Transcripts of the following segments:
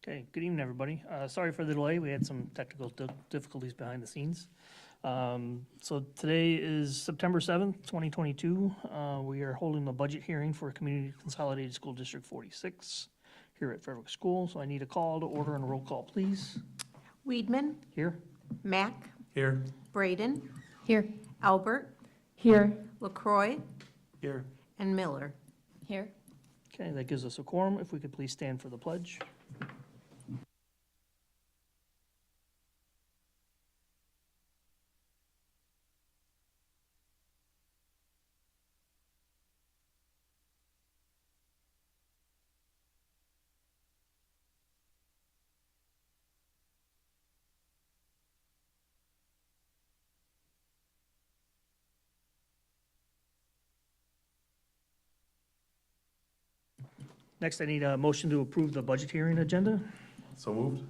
Okay, good evening, everybody. Sorry for the delay. We had some technical difficulties behind the scenes. So today is September 7th, 2022. We are holding the budget hearing for Community Consolidated School District 46 here at Fairwick School. So I need a call to order and a roll call, please. Weedman, Here? Mack, Here. Braden, Here. Albert, Here. LaCroix, Here. and Miller. Here. Okay, that gives us a quorum. If we could please stand for the pledge. Next, I need a motion to approve the budget hearing agenda. So moved.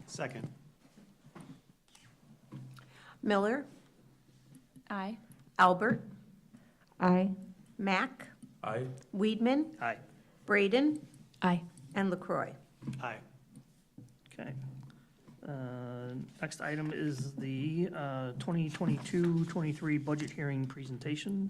Second. Miller, Aye. Albert, Aye. Mack, Aye. Weedman, Aye. Braden, Aye. and LaCroix. Aye. Okay. Next item is the 2022-23 budget hearing presentation.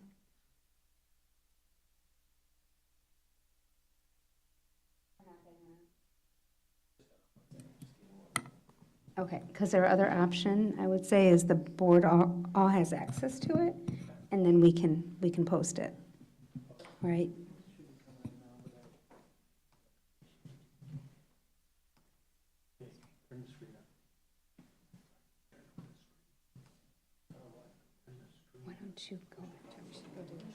Okay, because our other option, I would say, is the board all has access to it, and then we can post it, right? Why don't you go back to, we should go do this.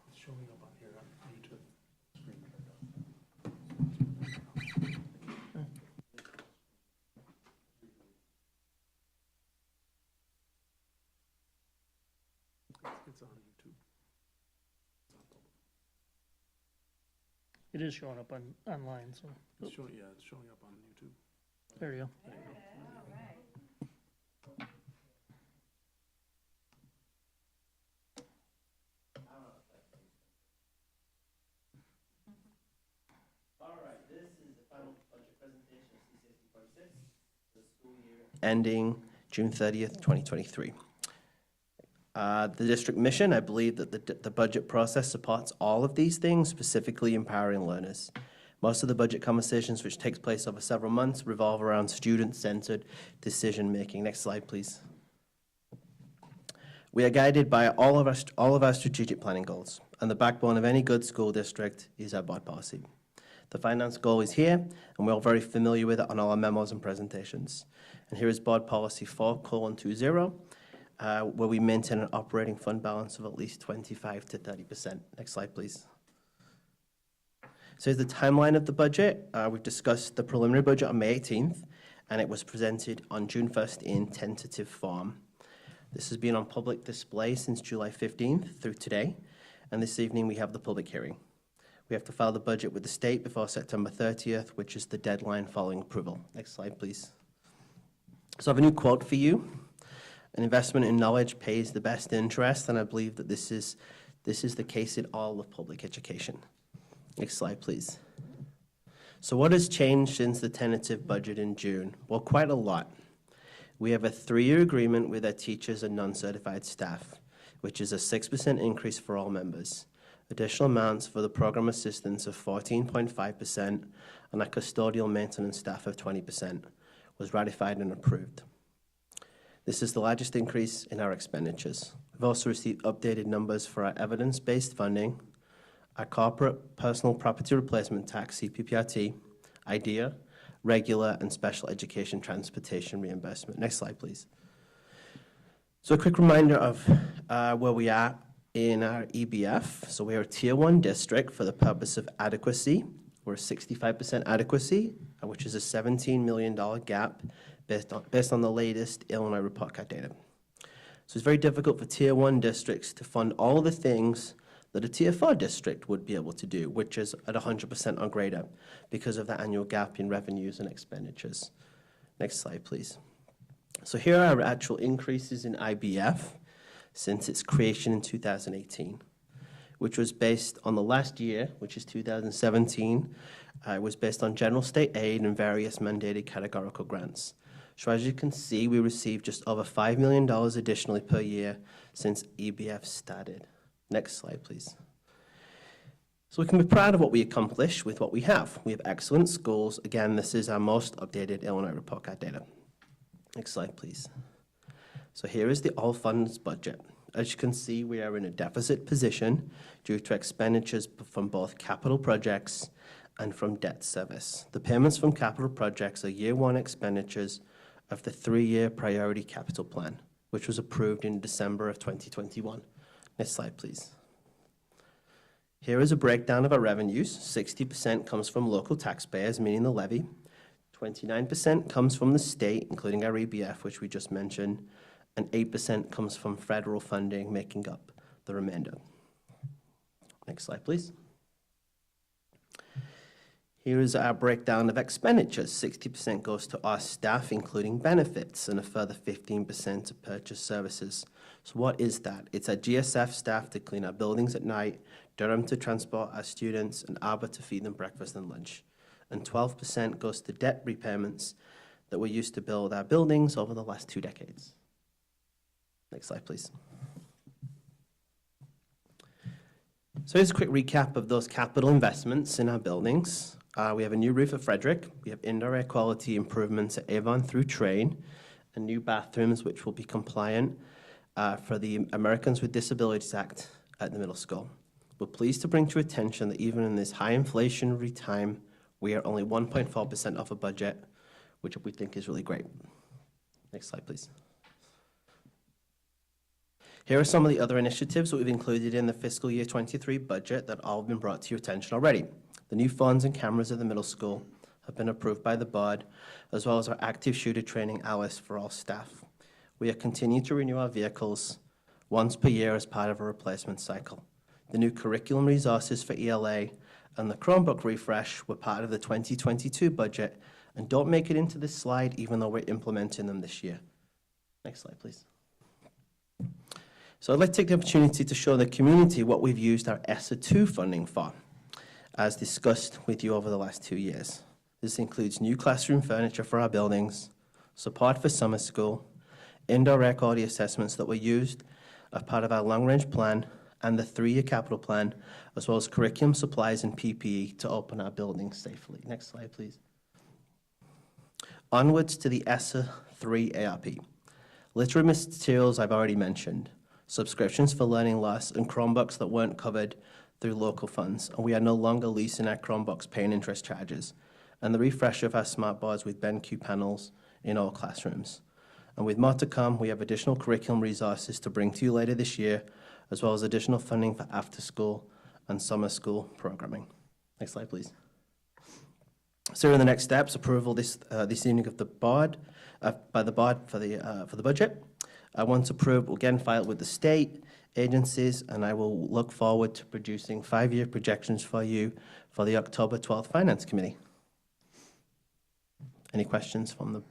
It's showing up on here on YouTube. It's on YouTube. It is showing up online, so It's showing, yeah, it's showing up on YouTube. there you go. There you go. Ending June 30th, 2023. The district mission, I believe that the budget process supports all of these things, specifically empowering learners. Most of the budget conversations, which takes place over several months, revolve around student-centered decision-making. Next slide, please. We are guided by all of our strategic planning goals, and the backbone of any good school district is our board policy. The finance goal is here, and we're all very familiar with it on all our memos and presentations. And here is board policy 4:20, where we maintain an operating fund balance of at least 25 to 30%. Next slide, please. So here's the timeline of the budget. We've discussed the preliminary budget on May 18th, and it was presented on June 1st in tentative form. This has been on public display since July 15th through today, and this evening we have the public hearing. We have to file the budget with the state before September 30th, which is the deadline following approval. Next slide, please. So I have a new quote for you. An investment in knowledge pays the best interest, and I believe that this is the case in all of public education. Next slide, please. So what has changed since the tentative budget in June? Well, quite a lot. We have a 3-year agreement with our teachers and non-certified staff, which is a 6% increase for all members. Additional amounts for the program assistants of 14.5% and our custodial maintenance staff of 20% was ratified and approved. This is the largest increase in our expenditures. We've also received updated numbers for our evidence-based funding, our corporate personal property replacement tax, CPPRT, IDEA, regular and special education transportation reimbursement. Next slide, please. So a quick reminder of where we are in our EBF. So we are a Tier 1 district for the purpose of adequacy. We're a 65% adequacy, which is a $17 million gap based on the latest Illinois report card data. So it's very difficult for Tier 1 districts to fund all the things that a Tier 4 district would be able to do, which is at 100% or greater because of the annual gap in revenues and expenditures. Next slide, please. So here are our actual increases in IBF since its creation in 2018, which was based on the last year, which is 2017. It was based on general state aid and various mandated categorical grants. So as you can see, we received just over $5 million additionally per year since EBF started. Next slide, please. So we can be proud of what we accomplish with what we have. We have excellent schools. Again, this is our most updated Illinois report card data. Next slide, please. So here is the all funds budget. As you can see, we are in a deficit position due to expenditures from both capital projects and from debt service. The payments from capital projects are year one expenditures of the 3-year priority capital plan, which was approved in December of 2021. Next slide, please. Here is a breakdown of our revenues. 60% comes from local taxpayers, meaning the levy. 29% comes from the state, including our EBF, which we just mentioned, and 8% comes from federal funding, making up the remainder. Next slide, please. Here is our breakdown of expenditures. 60% goes to our staff, including benefits, and a further 15% to purchase services. So what is that? It's our GSF staff to clean our buildings at night, Durham to transport our students, and Arbor to feed them breakfast and lunch. And 12% goes to debt repayments that were used to build our buildings over the last 2 decades. Next slide, please. So here's a quick recap of those capital investments in our buildings. We have a new roof at Frederick. We have indoor air quality improvements at Avon through Train, and new bathrooms which will be compliant for the Americans with Disabilities Act at the middle school. We're pleased to bring to your attention that even in this high inflationary time, we are only 1.4% off a budget, which we think is really great. Next slide, please. Here are some of the other initiatives that we've included in the fiscal year 23 budget that all have been brought to your attention already. The new phones and cameras at the middle school have been approved by the board, as well as our active shooter training hours for all staff. We are continuing to renew our vehicles once per year as part of a replacement cycle. The new curriculum resources for ELA and the Chromebook refresh were part of the 2022 budget and don't make it into this slide even though we're implementing them this year. Next slide, please. So I'd like to take the opportunity to show the community what we've used our ESSA 2 funding for, as discussed with you over the last 2 years. This includes new classroom furniture for our buildings, support for summer school, indoor air quality assessments that were used as part of our long-range plan and the 3-year capital plan, as well as curriculum supplies and PPE to open our buildings safely. Next slide, please. Onwards to the ESSA 3 ARP. Literary materials I've already mentioned. Subscriptions for learning loss and Chromebooks that weren't covered through local funds, and we are no longer leasing our Chromebooks paying interest charges. And the refresh of our smart boards with BenQ panels in all classrooms. And with more to come, we have additional curriculum resources to bring to you later this year, as well as additional funding for after-school and summer school programming. Next slide, please. So here are the next steps. Approval this evening of the board, by the board for the budget. Once approved, we'll again file it with the state agencies, and I will look forward to producing 5-year projections for you for the October 12th Finance Committee. Any questions from the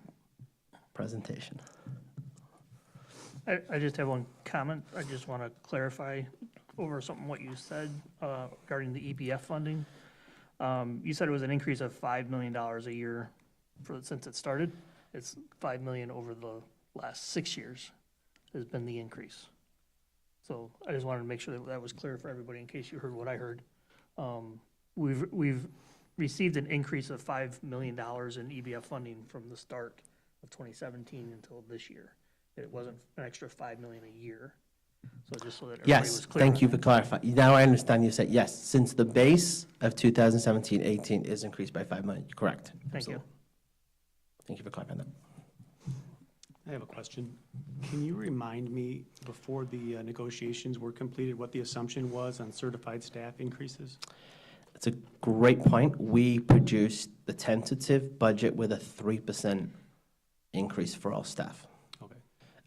presentation? I just have one comment. I just want to clarify over something what you said regarding the EBF funding. You said it was an increase of $5 million a year since it started. It's $5 million over the last 6 years has been the increase. So I just wanted to make sure that was clear for everybody in case you heard what I heard. We've received an increase of $5 million in EBF funding from the start of 2017 until this year. It wasn't an extra $5 million a year. So just so that everybody was Yes, clear. thank you for clarifying. Now I understand you said yes, since the base of 2017-18 is increased by $5 million. Correct. Thank you. Thank you for clarifying that. I have a question. Can you remind me, before the negotiations were completed, what the assumption was on certified staff increases? It's a great point. We produced the tentative budget with a 3% increase for all staff. Okay.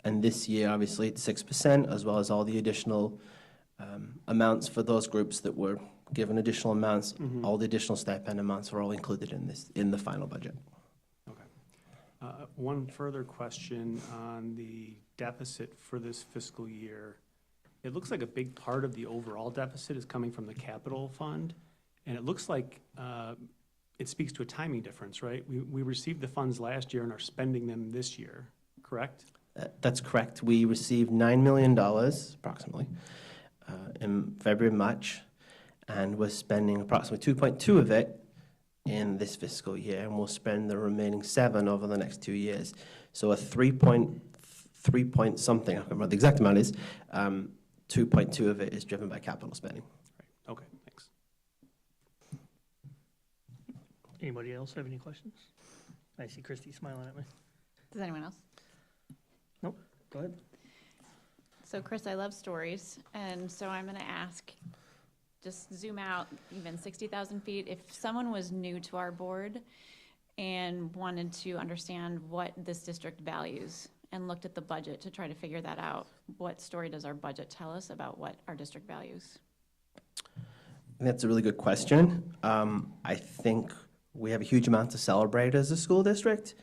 And this year, obviously, it's 6%, as well as all the additional amounts for those groups that were given additional amounts. All the additional stipend amounts are all included in the final budget. Okay. One further question on the deficit for this fiscal year. It looks like a big part of the overall deficit is coming from the capital fund, and it looks like it speaks to a timing difference, right? We received the funds last year and are spending them this year, correct? That's correct. We received $9 million, approximately, in February and March, and we're spending approximately 2.2 of it in this fiscal year, and we'll spend the remaining 7 over the next 2 years. So a 3 point something, I can't remember what the exact amount is, 2.2 of it is driven by capital spending. Right. Okay, thanks. Anybody else have any questions? I see Christy smiling at me. Does anyone else? Nope, go ahead. So Chris, I love stories, and so I'm going to ask, just zoom out even 60,000 feet. If someone was new to our board and wanted to understand what this district values and looked at the budget to try to figure that out, what story does our budget tell us about what our district values? That's a really good question. I think we have a huge amount to celebrate as a school district,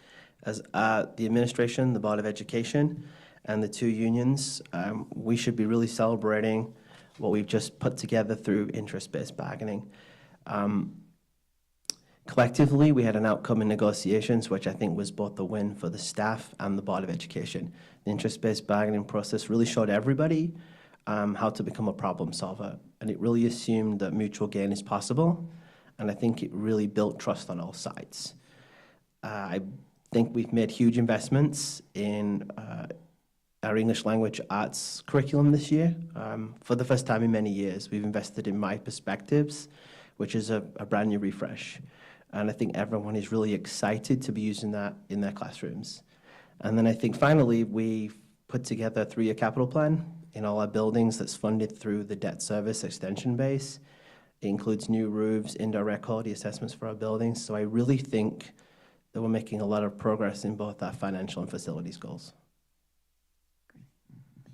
as the administration, the Board of Education, and the 2 unions. We should be really celebrating what we've just put together through interest-based bargaining. Collectively, we had an outcome in negotiations, which I think was both a win for the staff and the Board of Education. The interest-based bargaining process really showed everybody how to become a problem solver, and it really assumed that mutual gain is possible, and I think it really built trust on all sides. I think we've made huge investments in our English language arts curriculum this year. For the first time in many years, we've invested in My Perspectives, which is a brand new refresh. And I think everyone is really excited to be using that in their classrooms. And then I think finally, we've put together a 3-year capital plan in all our buildings that's funded through the debt service extension base. It includes new roofs, indirect quality assessments for our buildings. So I really think that we're making a lot of progress in both our financial and facilities goals.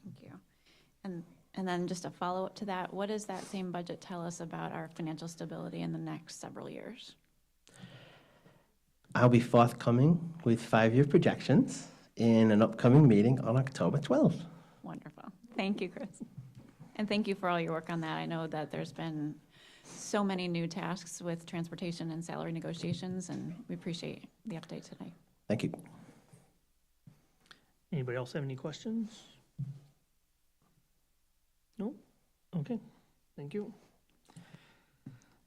Thank you. And then just a follow-up to that, what does that same budget tell us about our financial stability in the next several years? I'll be forthcoming with 5-year projections in an upcoming meeting on October 12th. Wonderful. Thank you, Chris. And thank you for all your work on that. I know that there's been so many new tasks with transportation and salary negotiations, and we appreciate the update today. Thank you. Anybody else have any questions? No? Okay, thank you.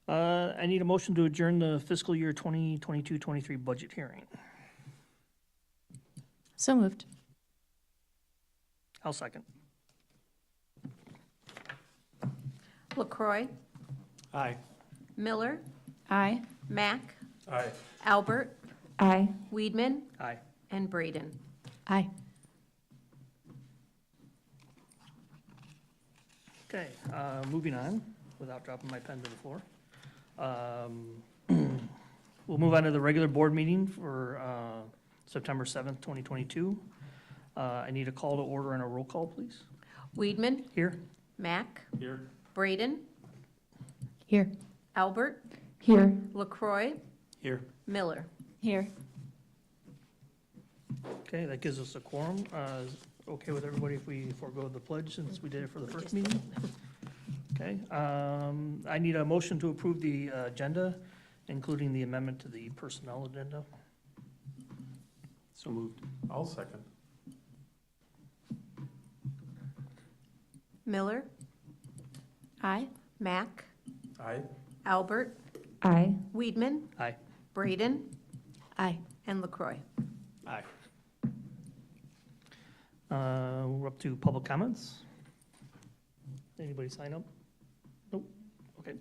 I need a motion to adjourn the fiscal year 2022-23 budget hearing. So moved. I'll second. LaCroy, Aye. Miller, Aye. Mack, Aye. Albert, Aye. Weedman, Aye. and Braden. Aye. Okay, moving on, without dropping my pen to the floor. We'll move on to the regular board meeting for September 7th, 2022. I need a call to order and a roll call, please. Weedman, Here? Mack, Here. Braden, Here. Albert, Here. LaCroy, Here. Miller. Here. Okay, that gives us a quorum. Is it okay with everybody if we forego the pledge since we did it for the first meeting? Okay, I need a motion to approve the agenda, including the amendment to the personnel agenda. So moved. I'll second. Miller, Aye. Mack, Aye. Albert, Aye. Weedman, Aye. Braden, Aye. and LaCroy. Aye. We're up to public comments. Anybody sign up? Nope, okay.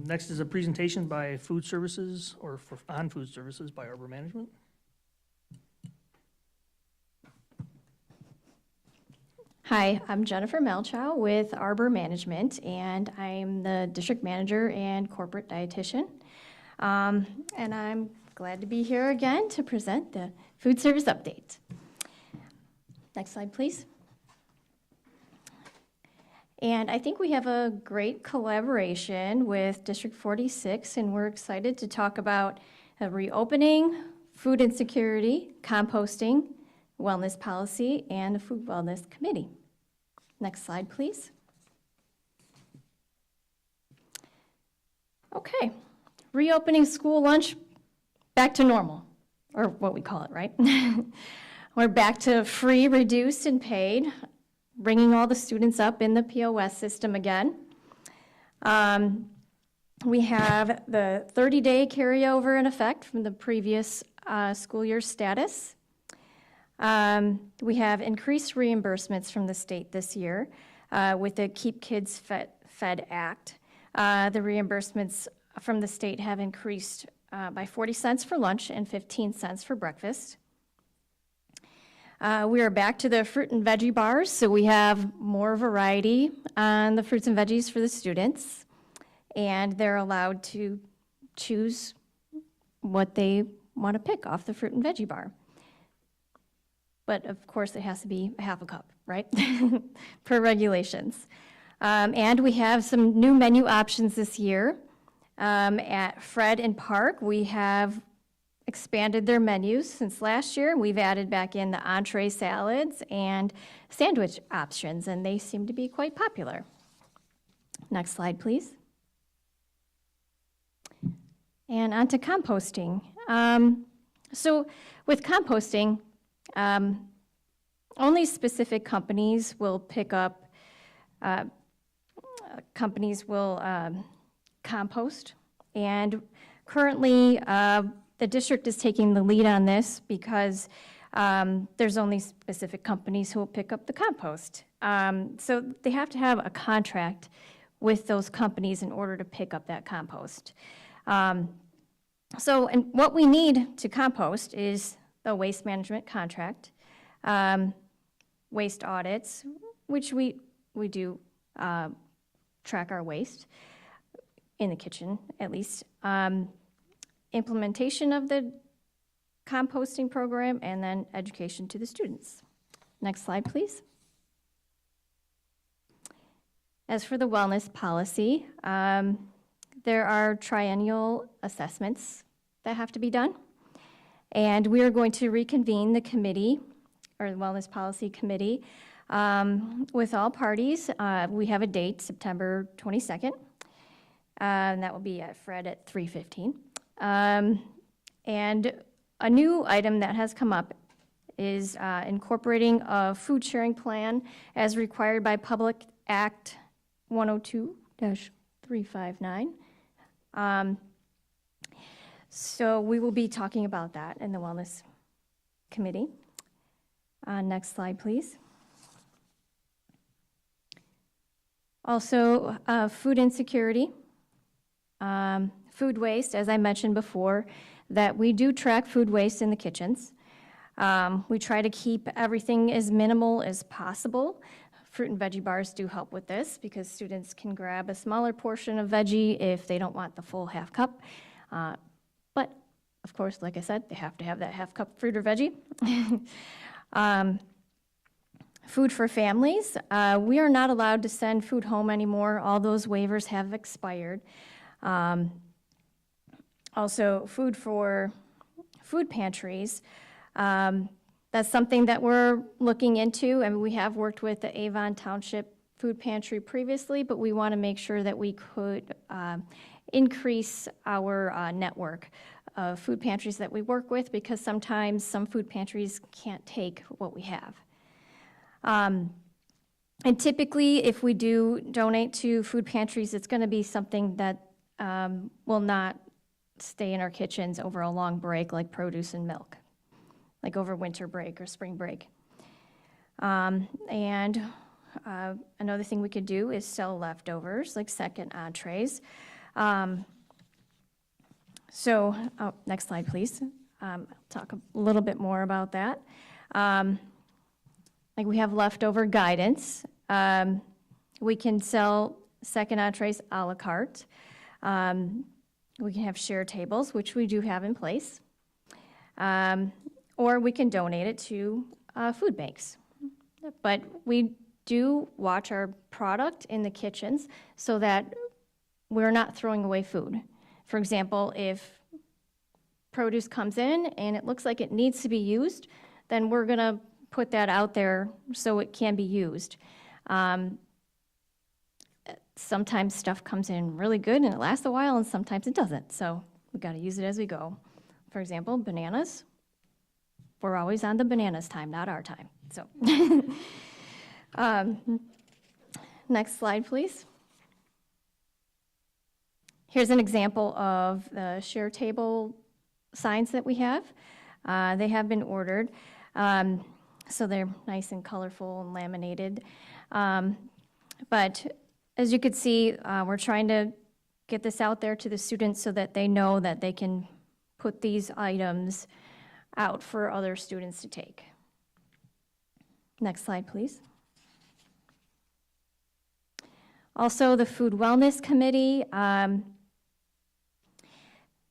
Next is a presentation by food services, or on food services by Arbor Management. Hi, I'm Jennifer Melchow with Arbor Management, and I'm the district manager and corporate dietitian. And I'm glad to be here again to present the food service update. Next slide, please. And I think we have a great collaboration with District 46, and we're excited to talk about reopening, food insecurity, composting, wellness policy, and the Food Wellness Committee. Next slide, please. Okay, reopening school lunch back to normal, or what we call it, right? We're back to free, reduced, and paid, bringing all the students up in the POS system again. We have the 30-day carryover in effect from the previous school year status. We have increased reimbursements from the state this year with the Keep Kids Fed Act. The reimbursements from the state have increased by 40 cents for lunch and 15 cents for breakfast. We are back to the fruit and veggie bars, so we have more variety on the fruits and veggies for the students, and they're allowed to choose what they want to pick off the fruit and veggie bar. But of course, it has to be a half a cup, right? Per regulations. And we have some new menu options this year. At Fred and Park, we have expanded their menus since last year. We've added back in the entree salads and sandwich options, and they seem to be quite popular. Next slide, please. And on to composting. So with composting, only specific companies will pick up, compost. And currently, the district is taking the lead on this because there's only specific companies who will pick up the compost. So they have to have a contract with those companies in order to pick up that compost. And what we need to compost is the waste management contract, waste audits, which we do track our waste in the kitchen, at least, implementation of the composting program, and then education to the students. Next slide, please. As for the wellness policy, there are triennial assessments that have to be done, and we are going to reconvene the committee, or the Wellness Policy Committee, with all parties. We have a date, September 22nd, and that will be at Fred at 3:15. And a new item that has come up is incorporating a food sharing plan as required by Public Act 102-359. So we will be talking about that in the Wellness Committee. Next slide, please. Also, food insecurity. Food waste, as I mentioned before, that we do track food waste in the kitchens. We try to keep everything as minimal as possible. Fruit and veggie bars do help with this because students can grab a smaller portion of veggie if they don't want the full half cup. But of course, like I said, they have to have that half cup fruit or veggie. Food for families. We are not allowed to send food home anymore. All those waivers have expired. Also, food for food pantries. That's something that we're looking into, and we have worked with the Avon Township Food Pantry previously, but we want to make sure that we could increase our network of food pantries that we work with, because sometimes some food pantries can't take what we have. And typically, if we do donate to food pantries, it's going to be something that will not stay in our kitchens over a long break, like produce and milk, like over winter break or spring break. And another thing we could do is sell leftovers, like second entrees. Next slide, please. I'll talk a little bit more about that. Like we have leftover guidance. We can sell second entrees a la carte. We can have share tables, which we do have in place. Or we can donate it to food banks. But we do watch our product in the kitchens so that we're not throwing away food. For example, if produce comes in and it looks like it needs to be used, then we're going to put that out there so it can be used. Sometimes stuff comes in really good and it lasts a while, and sometimes it doesn't. So we got to use it as we go. For example, bananas. We're always on the bananas time, not our time. So, next slide, please. Here's an example of the share table signs that we have. They have been ordered, so they're nice and colorful and laminated. But as you could see, we're trying to get this out there to the students so that they know that they can put these items out for other students to take. Next slide, please. Also, the Food Wellness Committee,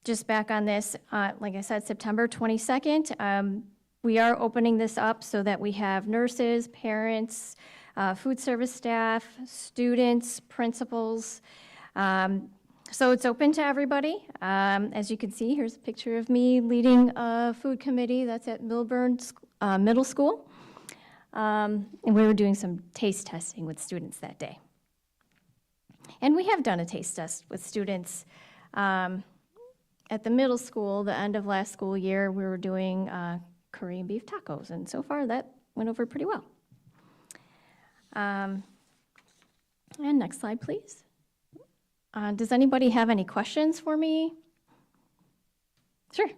just back on this, like I said, September 22nd, we are opening this up so that we have nurses, parents, food service staff, students, principals. So it's open to everybody. As you can see, here's a picture of me leading a food committee that's at Milburn Middle School. And we were doing some taste testing with students that day. And we have done a taste test with students at the middle school. The end of last school year, we were doing Korean beef tacos, and so far that went over pretty well. And next slide, please. Does anybody have any questions for me? Sure.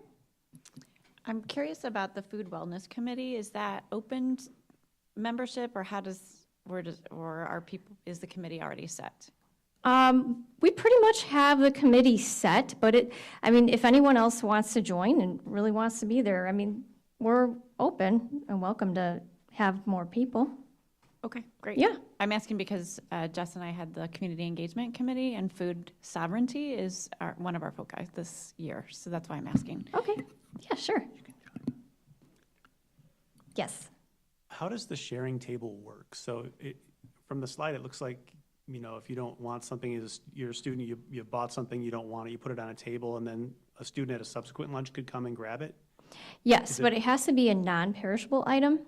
I'm curious about the Food Wellness Committee. Is that open membership, or is the committee already set? We pretty much have the committee set, but if anyone else wants to join and really wants to be there, we're open and welcome to have more people. Okay, great. Yeah. I'm asking because Jess and I had the Community Engagement Committee, and food sovereignty is one of our foci this year, so that's why I'm asking. Okay, yeah, sure. Yes. How does the sharing table work? So from the slide, it looks like, if you don't want something, as you're a student, you bought something, you don't want it, you put it on a table, and then a student at a subsequent lunch could come and grab it? Yes, but it has to be a non-perishable item.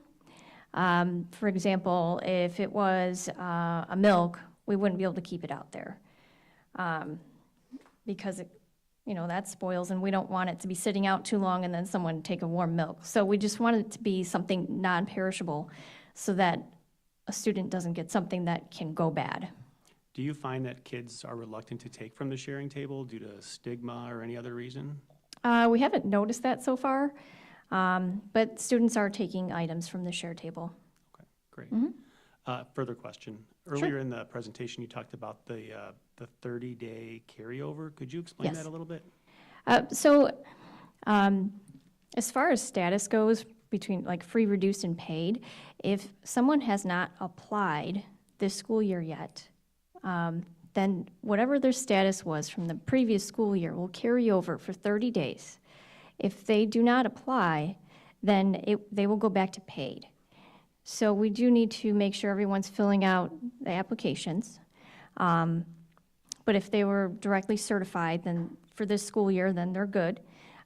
For example, if it was a milk, we wouldn't be able to keep it out there because that spoils, and we don't want it to be sitting out too long and then someone take a warm milk. So we just want it to be something non-perishable so that a student doesn't get something that can go bad. Do you find that kids are reluctant to take from the sharing table due to stigma or any other reason? We haven't noticed that so far, but students are taking items from the share table. Okay, great. Mm-hmm. Further question. Earlier in the presentation, you talked about the 30-day carryover. Could you explain Yes. that a little bit? As far as status goes between like free, reduced, and paid, if someone has not applied this school year yet, then whatever their status was from the previous school year will carry over for 30 days. If they do not apply, then they will go back to paid. So we do need to make sure everyone's filling out the applications. But if they were directly certified, then for this school year, then they're good.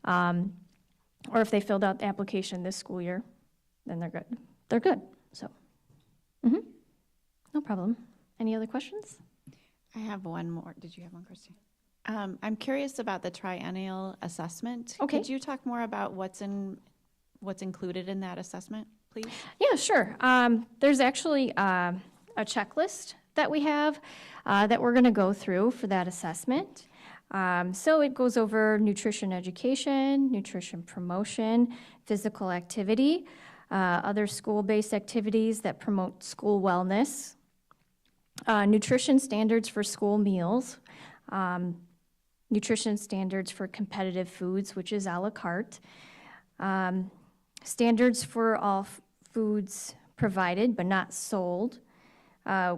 Or if they filled out the application this school year, then they're good. They're good, so. No problem. Any other questions? I have one more. Did you have one, Christy? I'm curious about the triennial assessment. Okay. Could you talk more about what's included in that assessment, please? Yeah, sure. There's actually a checklist that we have that we're going to go through for that assessment. So it goes over nutrition education, nutrition promotion, physical activity, other school-based activities that promote school wellness, nutrition standards for school meals, nutrition standards for competitive foods, which is a la carte, standards for all foods provided but not sold,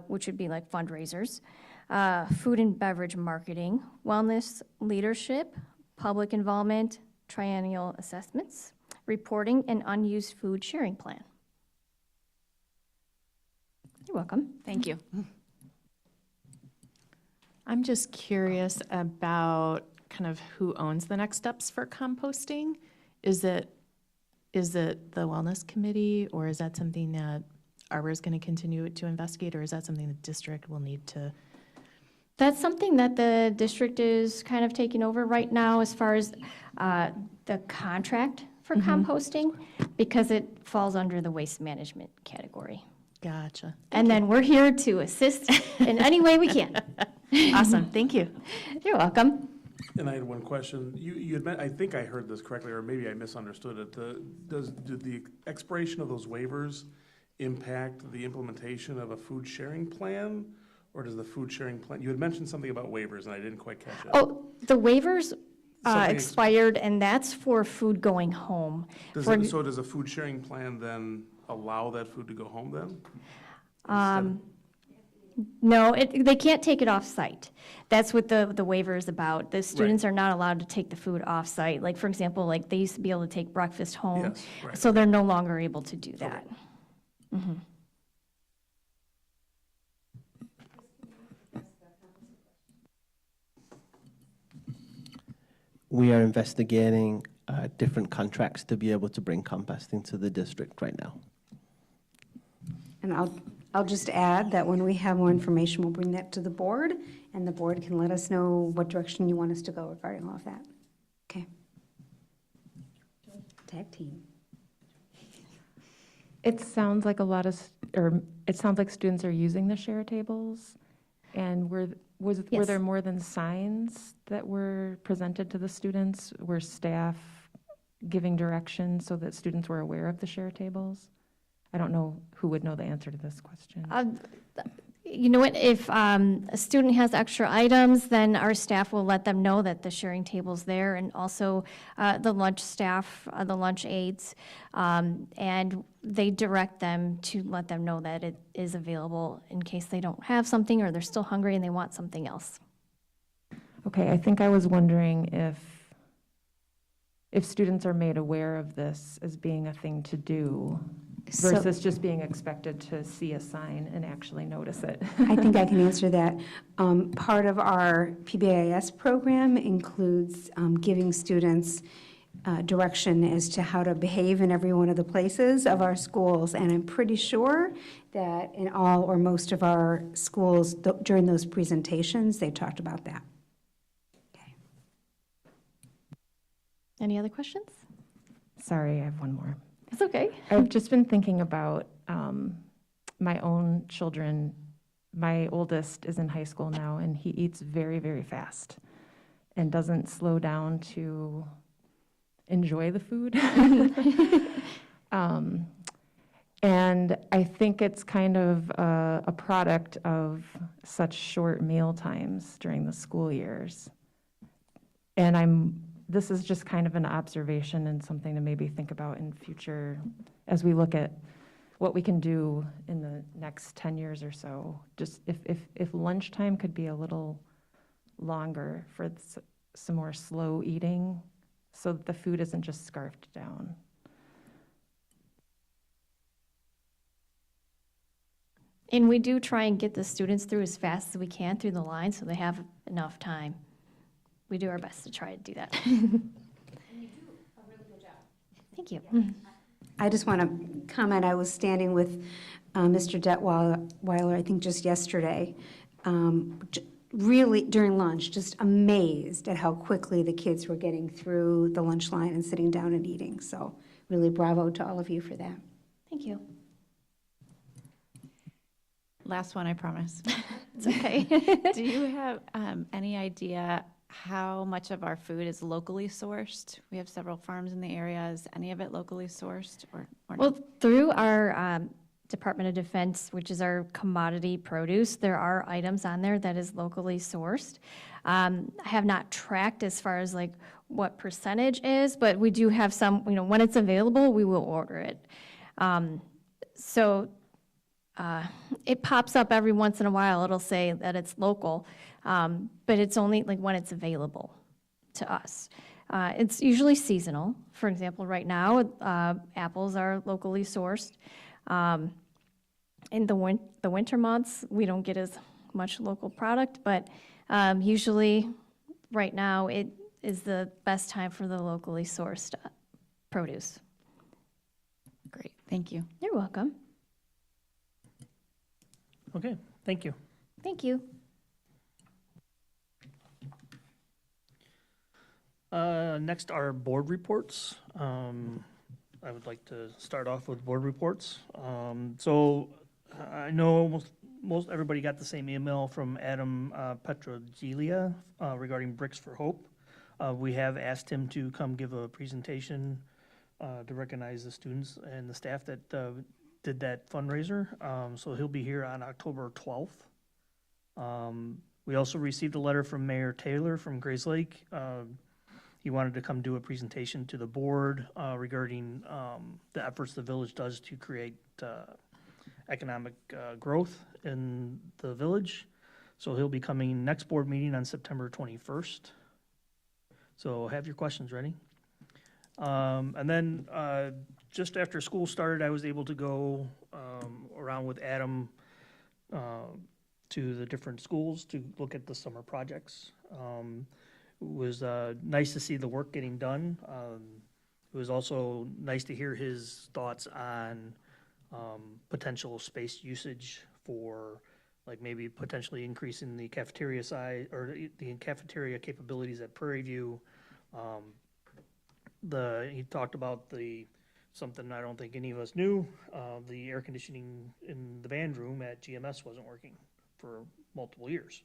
which would be like fundraisers, food and beverage marketing, wellness leadership, public involvement, triennial assessments, reporting, and unused food sharing plan. You're welcome. Thank you. I'm just curious about kind of who owns the next steps for composting. Is it the wellness committee, or is that something that Arbor is going to continue to investigate, or is that something the district will need to? That's something that the district is kind of taking over right now as far as the contract for composting, because it falls under the waste management category. Gotcha. And then we're here to assist in any way we can. Awesome, thank you. You're welcome. And I had one question. You had meant, I think I heard this correctly, or maybe I misunderstood it. Did the expiration of those waivers impact the implementation of a food sharing plan? Or does the food sharing plan, you had mentioned something about waivers and I didn't quite catch it. Oh, the waivers Something expired, and that's for food going home. So does a food sharing plan then allow that food to go home then? Instead No, they can't take it off-site. That's what the waiver is about. The students are not allowed to take the food off-site. Like, for example, like, they used to be able to take breakfast home. Yes, right. So they're no longer able to do that. We are investigating different contracts to be able to bring composting to the district right now. And I'll just add that when we have more information, we'll bring that to the board, and the board can let us know what direction you want us to go regarding all of that. Okay. Tag team. It sounds like it sounds like students are using the share tables. And were Yes. there more than signs that were presented to the students? Were staff giving direction so that students were aware of the share tables? I don't know who would know the answer to this question. You know what, if a student has extra items, then our staff will let them know that the sharing table's there, and also the lunch staff, the lunch aides, and they direct them to let them know that it is available in case they don't have something or they're still hungry and they want something else. Okay, I think I was wondering if students are made aware of this as being a thing to do versus just being expected to see a sign and actually notice it. I think I can answer that. Part of our PBIS program includes giving students direction as to how to behave in every one of the places of our schools. And I'm pretty sure that in all or most of our schools, during those presentations, they talked about that. Okay. Any other questions? Sorry, I have one more. It's okay. I've just been thinking about my own children. My oldest is in high school now, and he eats very, very fast and doesn't slow down to enjoy the food. And I think it's kind of a product of such short meal times during the school years. And this is just kind of an observation and something to maybe think about in future as we look at what we can do in the next 10 years or so. Just if lunchtime could be a little longer for some more slow eating so that the food isn't just scarfed down. And we do try and get the students through as fast as we can through the line so they have enough time. We do our best to try to do that. And you do a really good job. Thank you. I just want to comment, I was standing with Mr. Detweiler, I think just yesterday, really during lunch, just amazed at how quickly the kids were getting through the lunch line and sitting down and eating. So really bravo to all of you for that. Thank you. Last one, I promise. It's okay. Do you have any idea how much of our food is locally sourced? We have several farms in the area. Is any of it locally sourced or no? Well, through our Department of Defense, which is our commodity produce, there are items on there that is locally sourced. I have not tracked as far as like what percentage is, but we do have some, when it's available, we will order it. It pops up every once in a while. It'll say that it's local, but it's only like when it's available to us. It's usually seasonal. For example, right now, apples are locally sourced. In the winter months, we don't get as much local product, but usually, right now, it is the best time for the locally sourced produce. Great, thank you. You're welcome. Okay, thank you. Thank you. Next are board reports. I would like to start off with board reports. So I know most everybody got the same email from Adam Petrogilia regarding Bricks for Hope. We have asked him to come give a presentation to recognize the students and the staff that did that fundraiser. So he'll be here on October 12th. We also received a letter from Mayor Taylor from Grayslake. He wanted to come do a presentation to the board regarding the efforts the village does to create economic growth in the village. So he'll be coming next board meeting on September 21st. So have your questions ready. And then just after school started, I was able to go around with Adam to the different schools to look at the summer projects. It was nice to see the work getting done. It was also nice to hear his thoughts on potential space usage for, like, maybe potentially increasing the cafeteria size or the cafeteria capabilities at Prairie View. He talked about something I don't think any of us knew, the air conditioning in the band room at GMS wasn't working for multiple years.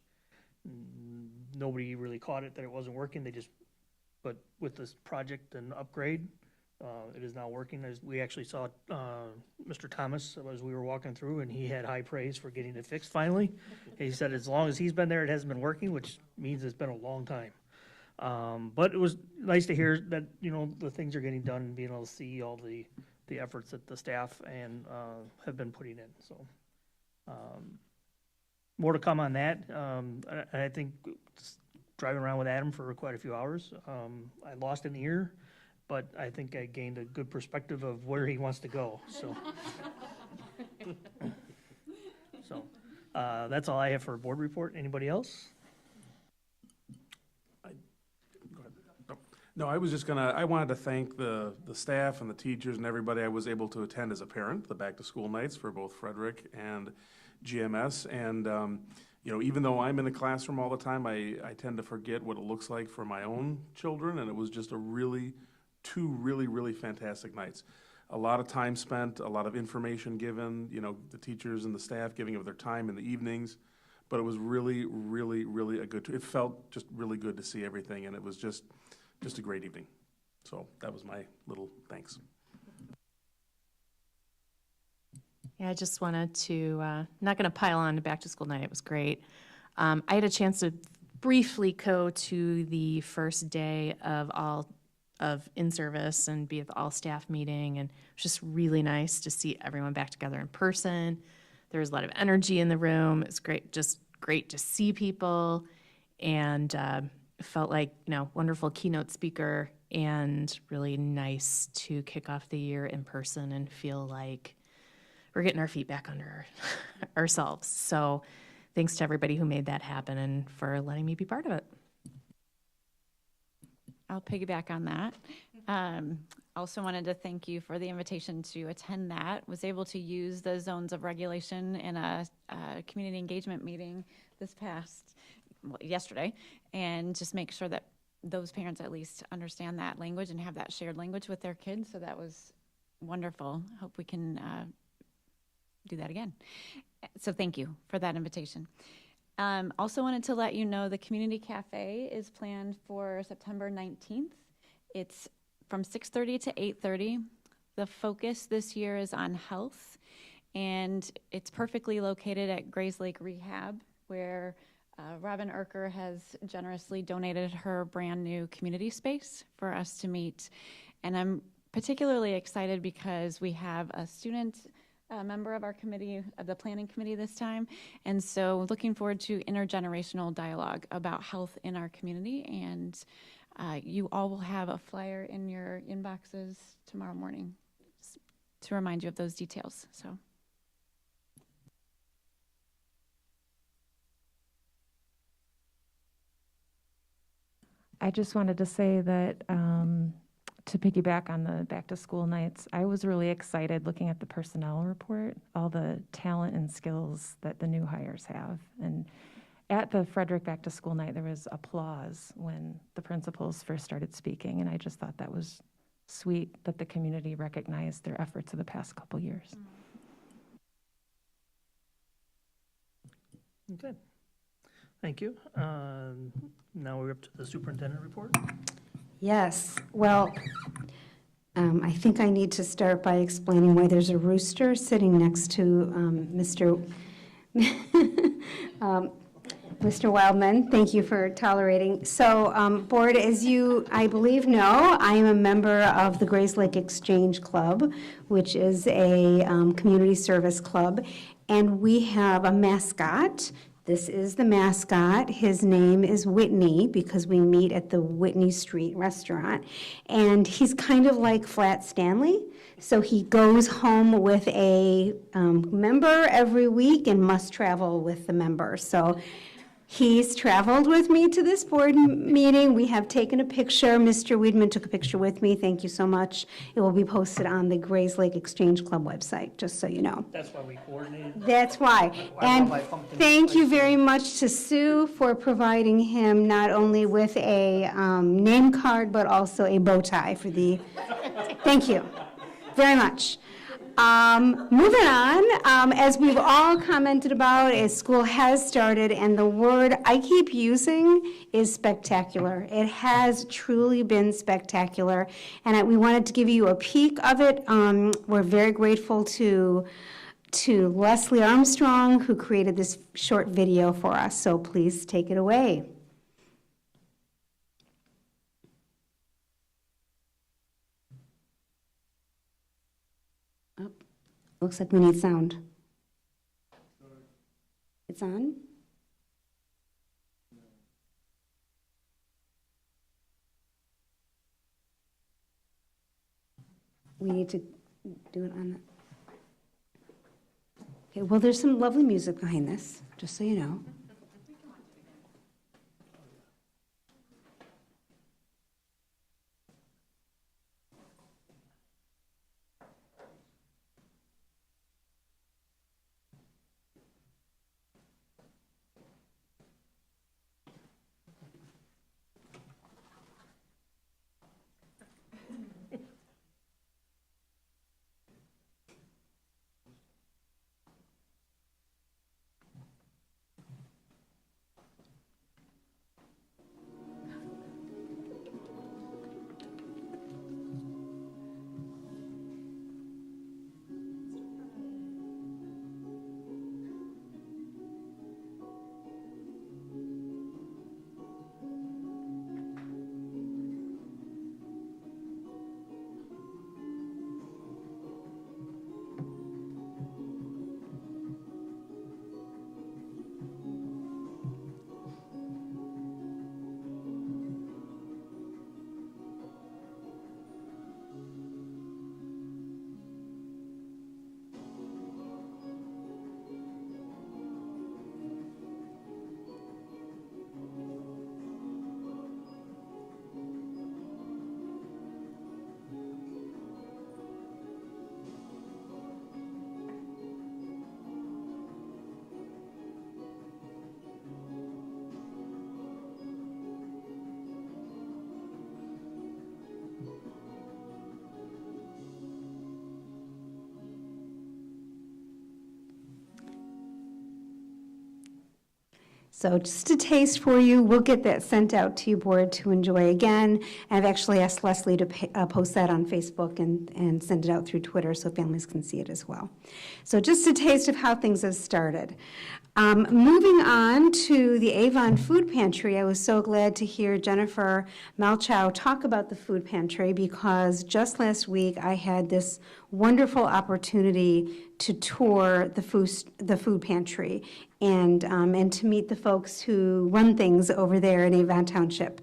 Nobody really caught it that it wasn't working. But with this project and upgrade, it is now working. We actually saw Mr. Thomas as we were walking through, and he had high praise for getting it fixed finally. He said as long as he's been there, it hasn't been working, which means it's been a long time. But it was nice to hear that, the things are getting done and being able to see all the efforts that the staff and have been putting in. So more to come on that. I think driving around with Adam for quite a few hours, I lost an ear, but I think I gained a good perspective of where he wants to go. So, that's all I have for a board report. Anybody else? No, I was just I wanted to thank the staff and the teachers and everybody I was able to attend as a parent, the back-to-school nights for both Frederick and GMS. And, even though I'm in the classroom all the time, I tend to forget what it looks like for my own children, and it was just two really fantastic nights. A lot of time spent, a lot of information given, the teachers and the staff giving of their time in the evenings, but it was really it felt just really good to see everything, and it was just a great evening. So that was my little thanks. Yeah, I just wanted to, not going to pile on to back to school night. It was great. I had a chance to briefly go to the first day of in-service and be at the all-staff meeting, and it was just really nice to see everyone back together in person. There was a lot of energy in the room. It's just great to see people, and it felt like, wonderful keynote speaker, and really nice to kick off the year in person and feel like we're getting our feet back under ourselves. So thanks to everybody who made that happen and for letting me be part of it. I'll piggyback on that. Also wanted to thank you for the invitation to attend that. Was able to use the zones of regulation in a community engagement meeting yesterday, and just make sure that those parents at least understand that language and have that shared language with their kids. So that was wonderful. Hope we can do that again. So thank you for that invitation. Also wanted to let you know the Community Cafe is planned for September 19th. It's from 6:30 to 8:30. The focus this year is on health, and it's perfectly located at Grayslake Rehab, where Robin Erker has generously donated her brand new community space for us to meet. And I'm particularly excited because we have a student member of our committee, of the planning committee this time. And so looking forward to intergenerational dialogue about health in our community. And you all will have a flyer in your inboxes tomorrow morning to remind you of those details. So I just wanted to say that, to piggyback on the back-to-school nights, I was really excited looking at the personnel report, all the talent and skills that the new hires have. And at the Frederick back-to-school night, there was applause when the principals first started speaking, and I just thought that was sweet that the community recognized their efforts of the past couple years. Okay, thank you. Now we're up to the superintendent report. Yes, well, I think I need to start by explaining why there's a rooster sitting next to Mr. Mr. Wildman. Thank you for tolerating. So, Board, as you, I believe, know, I am a member of the Grays Lake Exchange Club, which is a community service club, and we have a mascot. This is the mascot. His name is Whitney because we meet at the Whitney Street restaurant. And he's kind of like Flat Stanley. So he goes home with a member every week and must travel with the member. So he's traveled with me to this board meeting. We have taken a picture. Mr. Weedman took a picture with me. Thank you so much. It will be posted on the Grays Lake Exchange Club website, just so you know. That's why we coordinated. That's why. And thank you very much to Sue for providing him not only with a name card, but also a bow tie for the, thank you very much. Moving on, as we've all commented about, as school has started, and the word I keep using is spectacular. It has truly been spectacular, and we wanted to give you a peek of it. We're very grateful to Leslie Armstrong, who created this short video for us, so please take it away. Looks like we need sound. It's on? We need to do it on the... Okay, well, there's some lovely music behind this, just so you know. So just a taste for you. We'll get that sent out to you, board, to enjoy again. I've actually asked Leslie to post that on Facebook and send it out through Twitter so families can see it as well. So just a taste of how things have started. Moving on to the Avon Food Pantry, I was so glad to hear Jennifer Malchow talk about the food pantry because just last week I had this wonderful opportunity to tour the food pantry and to meet the folks who run things over there in Avon Township.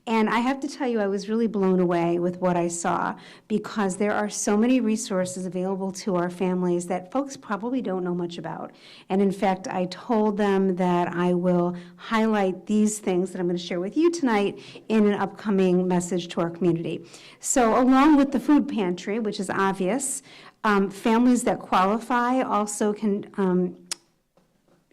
And I have to tell you, I was really blown away with what I saw, because there are so many resources available to our families that folks probably don't know much about. And in fact, I told them that I will highlight these things that I'm going to share with you tonight in an upcoming message to our community. So along with the food pantry, which is obvious, families that qualify also can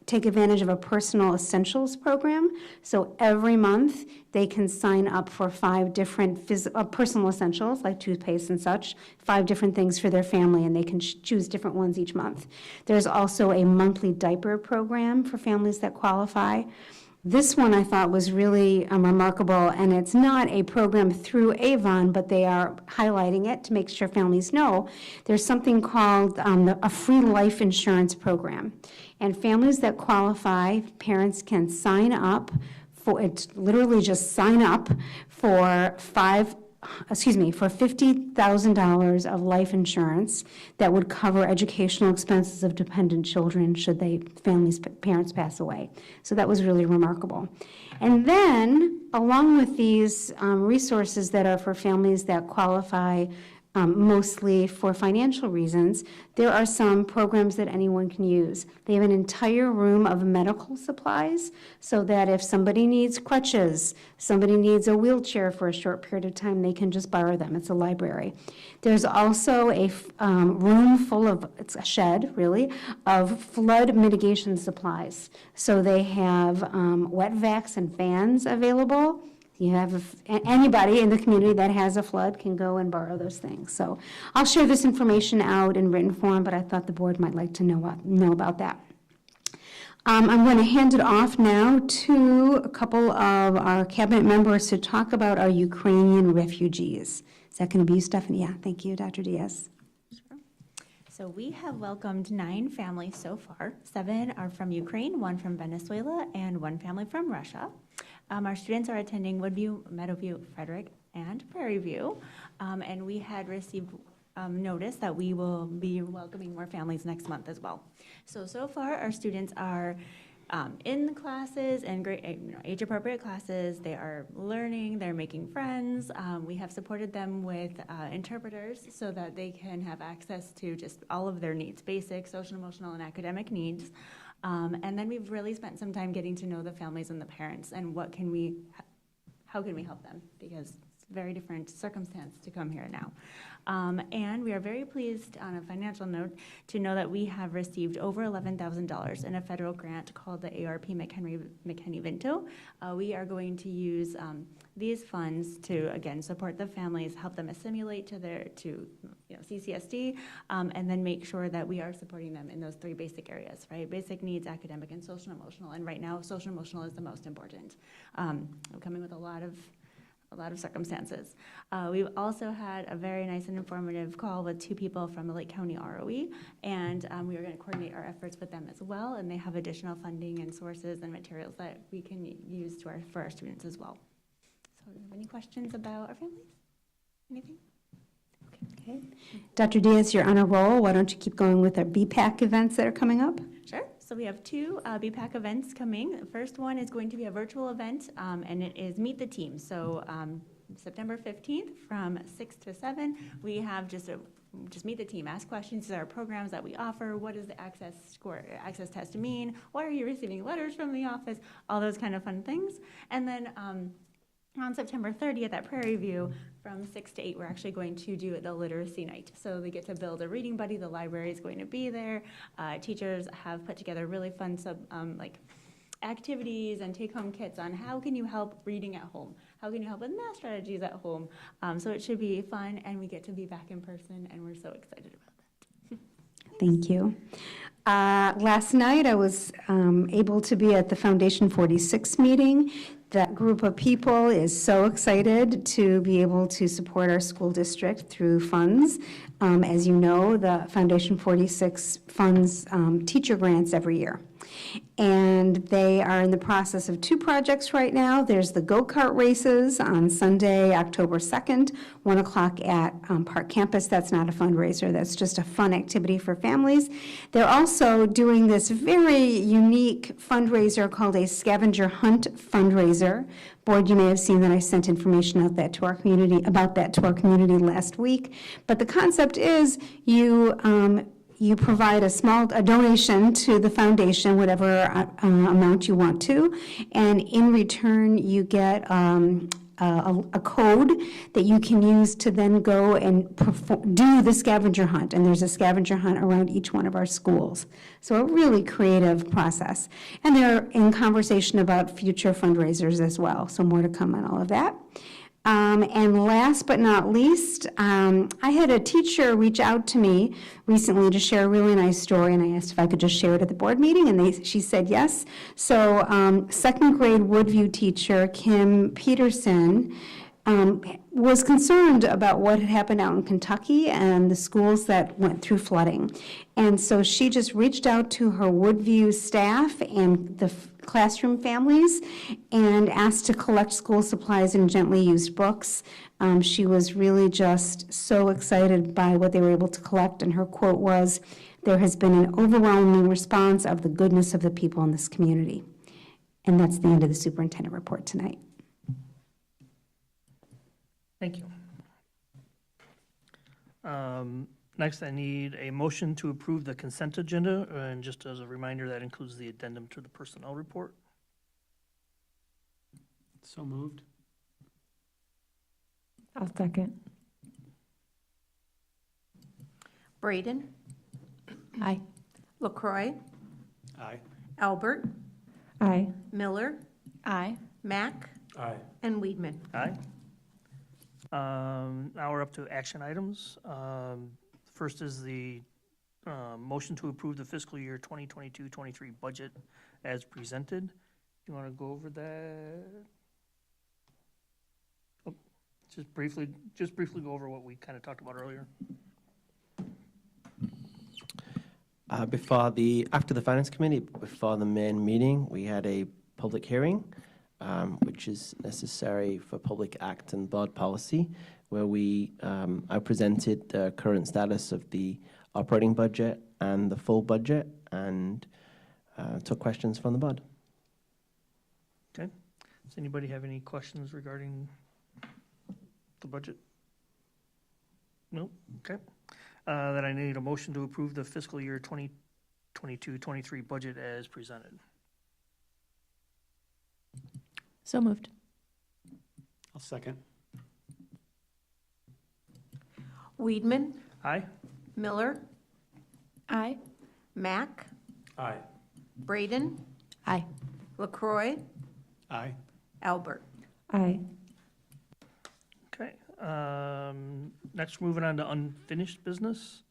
take advantage of a personal essentials program. So every month, they can sign up for 5 different personal essentials, like toothpaste and such, 5 different things for their family, and they can choose different ones each month. There's also a monthly diaper program for families that qualify. This one I thought was really remarkable, and it's not a program through Avon, but they are highlighting it to make sure families know. There's something called a free life insurance program. And families that qualify, parents can sign up for, it's literally just sign up for $50,000 of life insurance that would cover educational expenses of dependent children should parents pass away. So that was really remarkable. And then, along with these resources that are for families that qualify mostly for financial reasons, there are some programs that anyone can use. They have an entire room of medical supplies, so that if somebody needs crutches, somebody needs a wheelchair for a short period of time, they can just borrow them. It's a library. There's also a room full of, it's a shed really, of flood mitigation supplies. So they have wet vacs and fans available. You have anybody in the community that has a flood can go and borrow those things. So I'll share this information out in written form, but I thought the board might like to know about that. I'm going to hand it off now to a couple of our cabinet members to talk about our Ukrainian refugees. Is that going to be you, Stephanie? Yeah, thank you, Dr. Diaz. So we have welcomed 9 families so far. 7 are from Ukraine, 1 from Venezuela, and 1 family from Russia. Our students are attending Woodview, Meadowview, Frederick, and Prairie View, and we had received notice that we will be welcoming more families next month as well. So far our students are in the classes and great, age-appropriate classes. They are learning, they're making friends. We have supported them with interpreters so that they can have access to just all of their needs, basic, social, emotional, and academic needs. And then we've really spent some time getting to know the families and the parents and how can we help them, because it's a very different circumstance to come here now. And we are very pleased on a financial note to know that we have received over $11,000 in a federal grant called the ARP McKinney-Vento. We are going to use these funds to, again, support the families, help them assimilate to CCSD, and then make sure that we are supporting them in those 3 basic areas, right? Basic needs, academic, and social and emotional. And right now, social and emotional is the most important. I'm coming with a lot of circumstances. We've also had a very nice and informative call with 2 people from the Lake County ROE, and we are going to coordinate our efforts with them as well, and they have additional funding and sources and materials that we can use for our students as well. So do you have any questions about our families? Anything? Okay. Dr. Diaz, you're on a roll. Why don't you keep going with our BPAC events that are coming up? Sure. So we have 2 BPAC events coming. The first one is going to be a virtual event, and it is Meet the Team. So September 15th from 6 to 7, we have just meet the team, ask questions. These are programs that we offer. What does the access test mean? Why are you receiving letters from the office? All those kind of fun things. And then on September 30th at Prairie View, from 6 to 8, we're actually going to do the literacy night. So they get to build a reading buddy. The library is going to be there. Teachers have put together really fun activities and take-home kits on how can you help reading at home? How can you help with math strategies at home? So it should be fun, and we get to be back in person, and we're so excited about that. Thank you. Last night, I was able to be at the Foundation 46 meeting. That group of people is so excited to be able to support our school district through funds. As you know, the Foundation 46 funds teacher grants every year. And they are in the process of 2 projects right now. There's the go-kart races on Sunday, October 2nd, 1 o'clock at Park Campus. That's not a fundraiser, that's just a fun activity for families. They're also doing this very unique fundraiser called a scavenger hunt fundraiser. Board, you may have seen that I sent information out that to our community, about that to our community last week. But the concept is you provide a donation to the foundation, whatever amount you want to, and in return, you get a code that you can use to then go and do the scavenger hunt. And there's a scavenger hunt around each one of our schools. So a really creative process. And they're in conversation about future fundraisers as well, so more to come on all of that. And last but not least, I had a teacher reach out to me recently to share a really nice story, and I asked if I could just share it at the board meeting, and she said yes. So second grade Woodview teacher Kim Peterson was concerned about what had happened out in Kentucky and the schools that went through flooding. And so she just reached out to her Woodview staff and the classroom families and asked to collect school supplies and gently used books. She was really just so excited by what they were able to collect, and her quote was, "There has been an overwhelming response of the goodness of the people in this community." And that's the end of the superintendent report tonight. Thank you. Next, I need a motion to approve the consent agenda, and just as a reminder, that includes the addendum to the personnel report. So moved. I'll second. Braden, Aye. LaCroy, Aye. Albert, Aye. Miller, Aye. Mack, Aye. and Weedman. Aye. Now we're up to action items. First is the motion to approve the fiscal year 2022-23 budget as presented. You want to go over that? Oh, just briefly go over what we kind of talked about earlier. After the Finance Committee, before the main meeting, we had a public hearing, which is necessary for public act and board policy, where I presented the current status of the operating budget and the full budget, and took questions from the board. Okay. Does anybody have any questions regarding the budget? No? Okay. Then I need a motion to approve the fiscal year 2022-23 budget as presented. So moved. I'll second. Weedman, Aye? Miller, Aye. Mack, Aye. Braden, Aye. LaCroy, Aye. Albert. Aye. Okay. Next, moving on to unfinished business.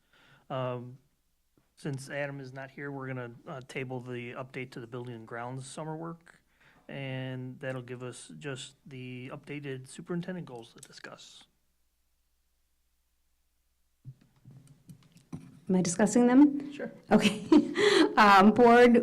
Since Adam is not here, we're gonna table the update to the building and grounds summer work. And that'll give us just the updated superintendent goals to discuss. Am I discussing them? Sure. Okay. Board,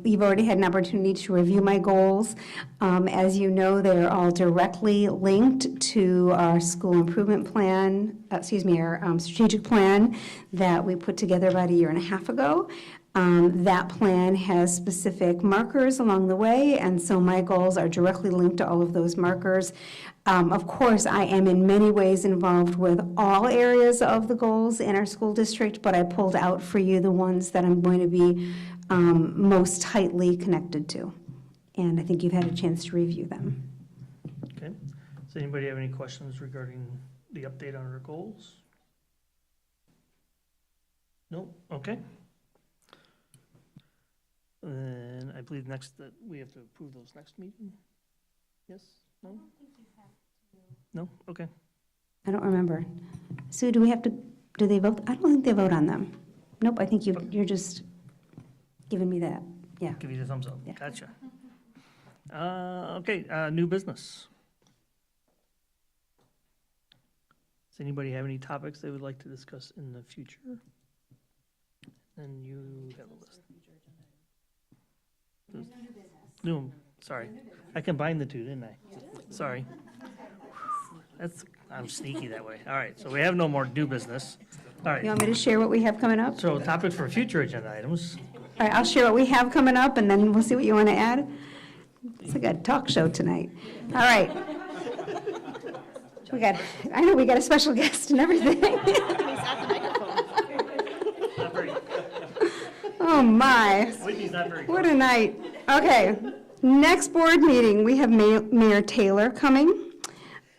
you've already had an opportunity to review my goals. As you know, they're all directly linked to our school improvement plan, our strategic plan that we put together about 1.5 years ago. That plan has specific markers along the way, and so my goals are directly linked to all of those markers. Of course, I am in many ways involved with all areas of the goals in our school district, but I pulled out for you the ones that I'm going to be most tightly connected to. And I think you've had a chance to review them. Okay. Does anybody have any questions regarding the update on our goals? No? Okay. And I believe next that we have to approve those next meeting? Yes? No? No? Okay. I don't remember. Sue, do they vote? I don't think they vote on them. Nope, I think you're just giving me that. Yeah. Give you the thumbs up. Yeah. Gotcha. Okay, new business. Does anybody have any topics they would like to discuss in the future? And you have a list. No, sorry. I combined the two, didn't I? Sorry. I'm sneaky that way. All right, so we have no more new business. All You right, want me to share what we have coming up? so topics for future agenda items. All right, I'll share what we have coming up, and then we'll see what you want to add. It's like a talk show tonight. All right. I know we got a special guest and everything. Oh, my. Whitney's not very What a night. Okay, next board meeting, we have Mayor Taylor coming.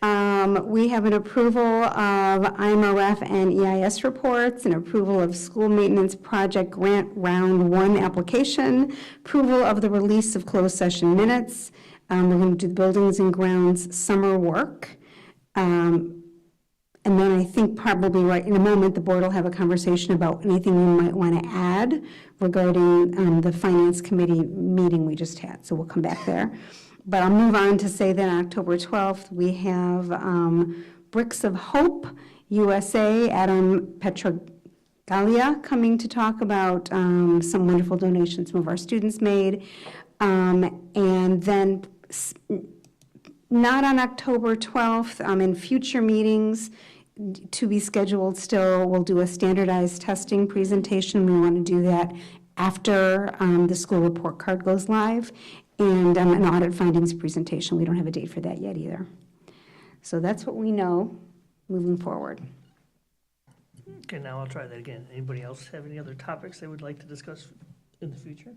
We have an approval of IMRF and EIS reports, an approval of school maintenance project grant round 1 application, approval of the release of closed session minutes. We're going to do the buildings and grounds summer work. And then I think probably right in a moment, the board will have a conversation about anything you might want to add regarding the finance committee meeting we just had. So we'll come back there. But I'll move on to say that on October 12th, we have Bricks of Hope USA, Adam Petrogalia, coming to talk about some wonderful donations some of our students made. And then not on October 12th, in future meetings to be scheduled still, we'll do a standardized testing presentation. We want to do that after the school report card goes live, and an audit findings presentation. We don't have a date for that yet either. So that's what we know moving forward. Okay, now I'll try that again. Anybody else have any other topics they would like to discuss in the future?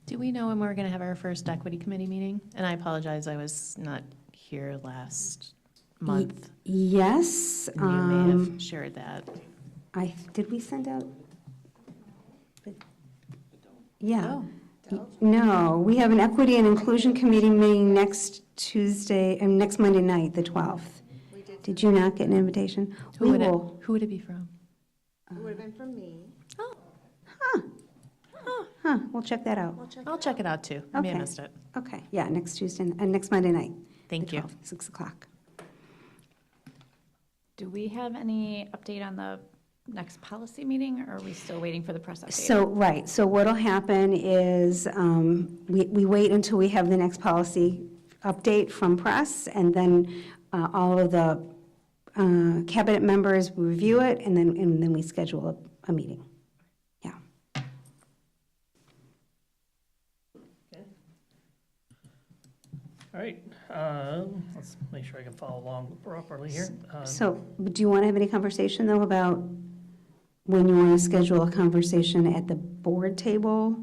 Do we know when we're going to have our first equity committee meeting? And I apologize, I was not here last month. Yes. You may have shared that. Did we send out? Yeah. No, we have an equity and inclusion committee meeting next Tuesday, and next Monday night, the 12th. Did you not get an invitation? Who would it be from? It would have been from me. Huh, we'll check that out. I'll check it out too. I may have Okay. missed it. Okay, yeah, next Tuesday, next Monday night. Thank the you. 12th, 6 o'clock. Do we have any update on the next policy meeting, or are we still waiting for the press update? So, right, so what'll happen is, we wait until we have the next policy update from press, and then all of the cabinet members review it, and then we schedule a meeting. Yeah. All right, let's make sure I can follow along properly here. So, do you want to have any conversation, though, about when you want to schedule a conversation at the board table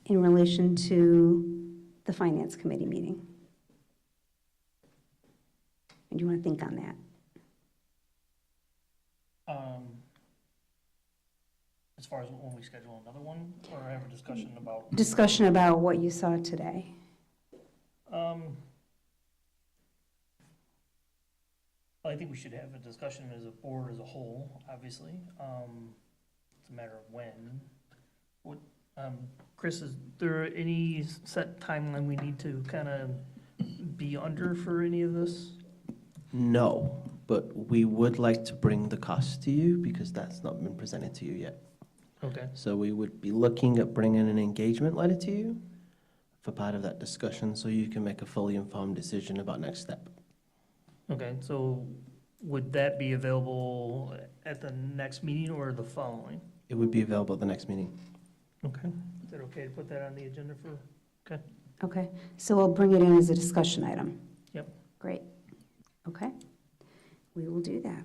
in relation to the finance committee meeting? And do you want to think on that? As far as when we schedule another one, or have a discussion about? Discussion about what you saw today. I think we should have a discussion as a board as a whole, obviously. It's a matter of when. What, Chris, is there any set timeline we need to kind of be under for any of this? No, but we would like to bring the cost to you because that's not been presented to you yet. Okay. So we would be looking at bringing an engagement letter to you for part of that discussion so you can make a fully informed decision about next step. Okay, so would that be available at the next meeting or the following? It would be available at the next meeting. Okay. Is it okay to put that on the agenda for, okay? Okay, so we'll bring it in as a discussion item. Yep. Great. Okay, we will do that.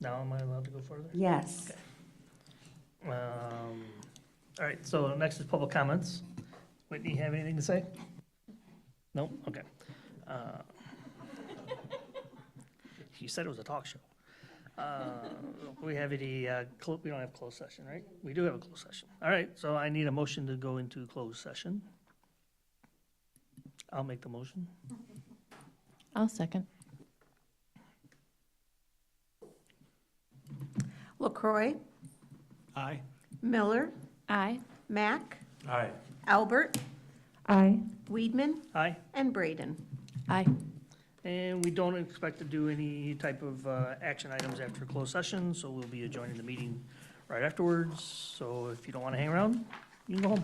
Now am I allowed to go further? Yes. All right, so next is public comments. Whitney, have anything to say? No? Okay. You said it was a talk show. We have any, we don't have closed session, right? We do have a closed session. All right, so I need a motion to go into closed session. I'll make the motion. I'll second. LaCroy, Aye. Miller, Aye. Mack, Aye. Albert, Aye. Weedman, Aye. and Braden. Aye. And we don't expect to do any type of action items after closed session, so we'll be adjourning the meeting right afterwards, so if you don't want to hang around, you can go home.